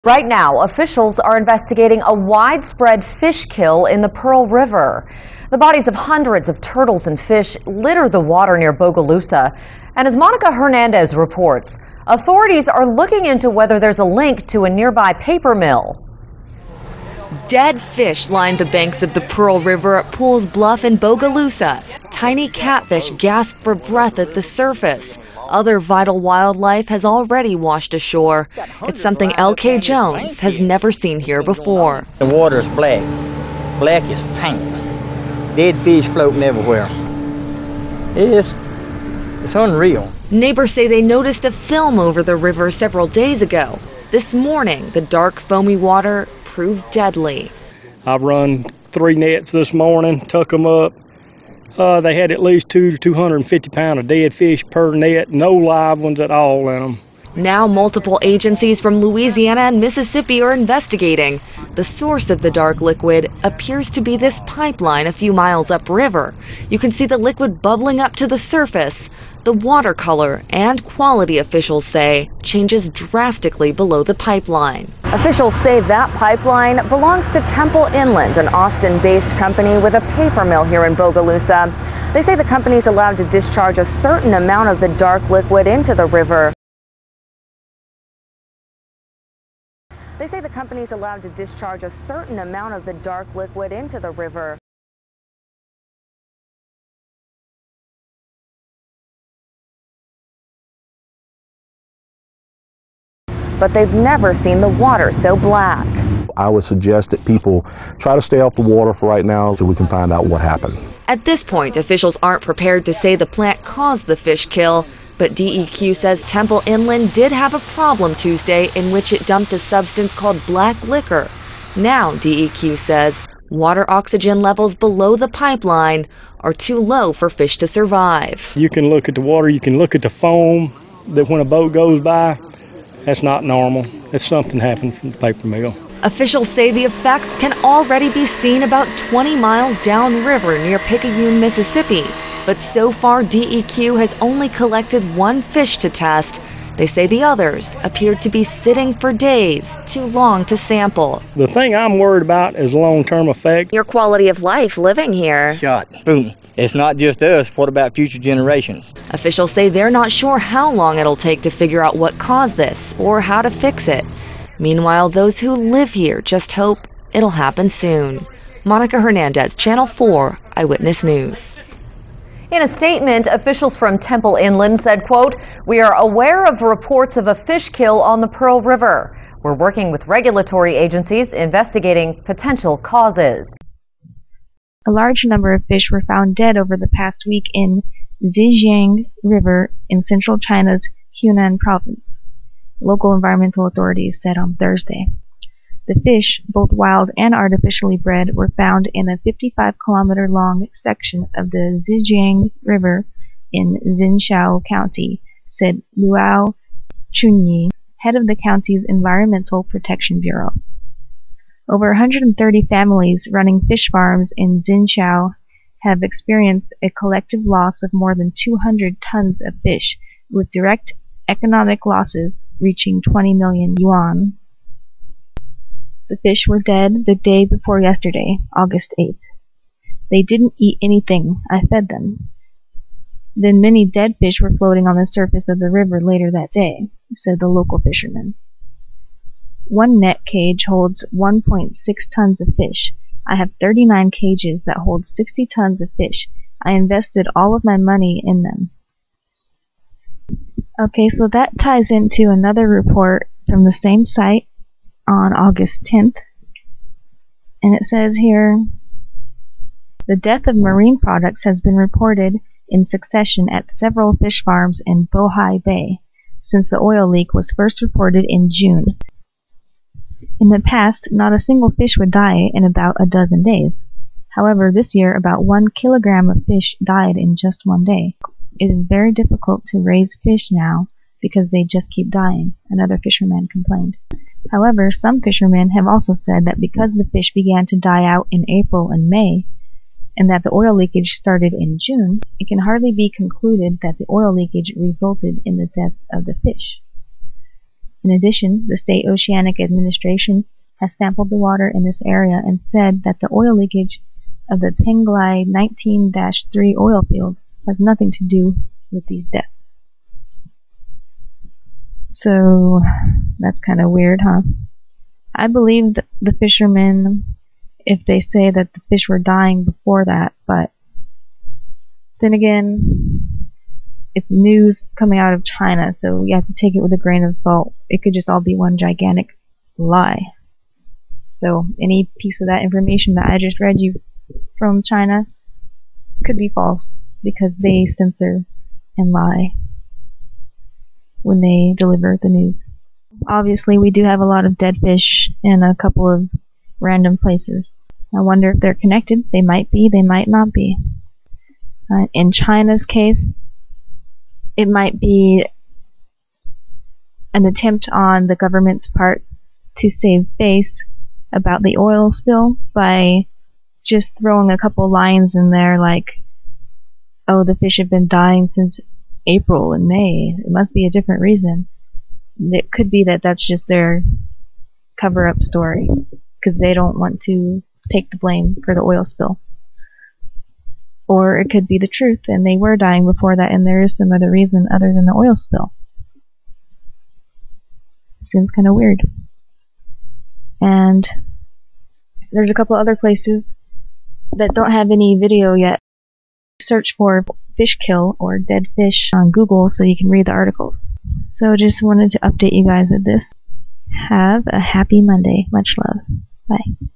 Right now, officials are investigating a widespread fish kill in the Pearl River. The bodies of hundreds of turtles and fish litter the water near Bogalusa. And as Monica Hernandez reports, authorities are looking into whether there's a link to a nearby paper mill. Dead fish line the banks of the Pearl River at Poole's Bluff in Bogalusa. Tiny catfish gasp for breath at the surface. Other vital wildlife has already washed ashore. It's something L.K. Jones has never seen here before. The water is black. Black is paint. Dead fish floating everywhere. It's unreal. Neighbors say they noticed a film over the river several days ago. This morning, the dark, foamy water proved deadly. I've run 3 nets this morning, took them up. They had at least 200 to 250 pounds of dead fish per net, no live ones at all in them. Now multiple agencies from Louisiana and Mississippi are investigating. The source of the dark liquid appears to be this pipeline a few miles upriver. You can see the liquid bubbling up to the surface. The water color and quality, officials say, changes drastically below the pipeline. Officials say that pipeline belongs to Temple Inland, an Austin-based company with a paper mill here in Bogalusa. They say the company is allowed to discharge a certain amount of the dark liquid into the river. They say the company is allowed to discharge a certain amount of the dark liquid into the river. But they've never seen the water so black. I would suggest that people try to stay off the water for right now so we can find out what happened. At this point, officials aren't prepared to say the plant caused the fish kill, but DEQ says Temple Inland did have a problem Tuesday in which it dumped a substance called black liquor. Now, DEQ says, water oxygen levels below the pipeline are too low for fish to survive. You can look at the water, you can look at the foam that when a boat goes by. That's not normal. It's something happened from the paper mill. Officials say the effects can already be seen about 20 miles downriver near Picayune, Mississippi. But so far, DEQ has only collected 1 fish to test. They say the others appeared to be sitting for days, too long to sample. The thing I'm worried about is long-term effect. Your quality of life living here. Shot. Boom. It's not just us. What about future generations? Officials say they're not sure how long it'll take to figure out what caused this or how to fix it. Meanwhile, those who live here just hope it'll happen soon. Monica Hernandez, Channel 4 Eyewitness News. In a statement, officials from Temple Inland said, quote, "We are aware of reports of a fish kill on the Pearl River. We're working with regulatory agencies investigating potential causes." A large number of fish were found dead over the past week in Zhejiang River in central China's Hunan province, local environmental authorities said on Thursday. The fish, both wild and artificially bred, were found in a 55-kilometer-long section of the Zhejiang River in Zhenshao County, said Luo Chunyi, head of the county's Environmental Protection Bureau. Over 130 families running fish farms in Zhenshao have experienced a collective loss of more than 200 tons of fish, with direct economic losses reaching 20 million yuan. The fish were dead the day before yesterday, August 8th. They didn't eat anything. I fed them. Then many dead fish were floating on the surface of the river later that day, said the local fisherman. 1 net cage holds 1.6 tons of fish. I have 39 cages that hold 60 tons of fish. I invested all of my money in them. Okay, so that ties into another report from the same site on August 10th. And it says here, the death of marine products has been reported in succession at several fish farms in Bohai Bay since the oil leak was first reported in June. In the past, not a single fish would die in about a dozen days. However, this year about 1 kilogram of fish died in just 1 day. It is very difficult to raise fish now because they just keep dying, another fisherman complained. However, some fishermen have also said that because the fish began to die out in April and May, and that the oil leakage started in June, it can hardly be concluded that the oil leakage resulted in the death of the fish. In addition, the State Oceanic Administration has sampled the water in this area and said that the oil leakage of the Penglai 19-3 oil field has nothing to do with these deaths. So that's kind of weird, huh? I believe the fishermen if they say that the fish were dying before that, but then again, it's news coming out of China, so you have to take it with a grain of salt. It could just all be one gigantic lie. So any piece of that information that I just read you from China could be false, because they censor and lie when they deliver the news. Obviously, we do have a lot of dead fish in a couple of random places. I wonder if they're connected. They might be, they might not be. In China's case, it might be an attempt on the government's part to save face about the oil spill by just throwing a couple lines in there like, oh, the fish have been dying since April and May. It must be a different reason. It could be that that's just their cover-up story, because they don't want to take the blame for the oil spill. Or it could be the truth, and they were dying before that, and there is some other reason other than the oil spill. Seems kind of weird. And there's a couple other places that don't have any video yet. Search for Fishkill or dead fish on Google so you can read the articles. So just wanted to update you guys with this. Have a happy Monday. Much love. Bye.